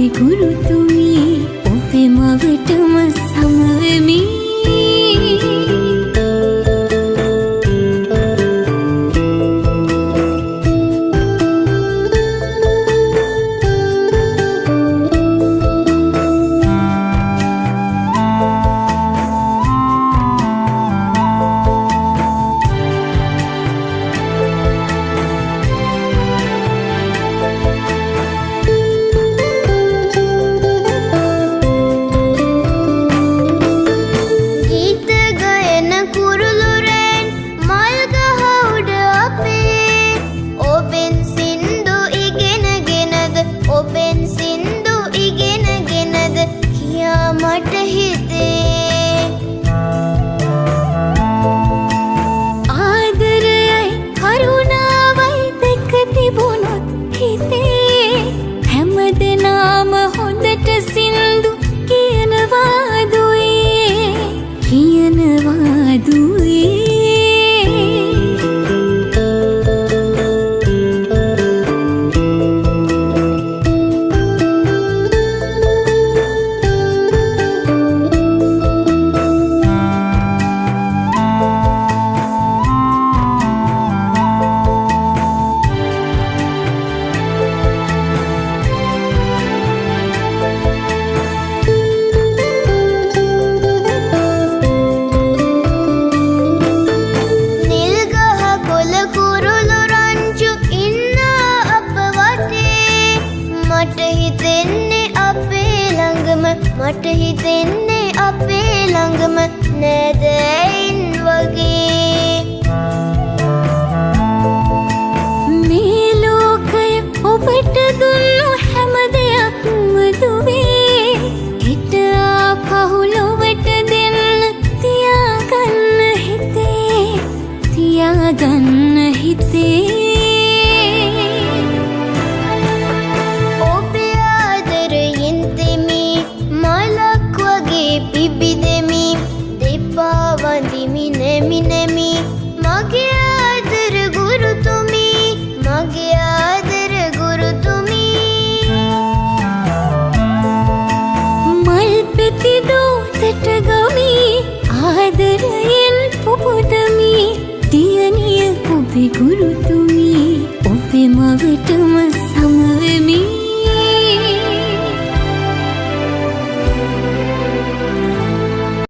ඔබේ ගුරුතුමී ඔබේ මවටම සමවෙමි මට හිතෙන්නේ අපේ ළඟම නෑදෑයින් වගේ මේ ලෝකය ඔබට දුන්නු හැම දෙයක්ම දුවේ හිත ආපහු ලොවට දෙන්න තියාගන්න හිතේ මගේ ආදර ගුරුතුමී මල් පෙති දෝතට ගමි ආදරයෙන් පුපුදමි දියණිය ඔබේ ගුරුතුමී ඔබේ මවටම සමවෙමි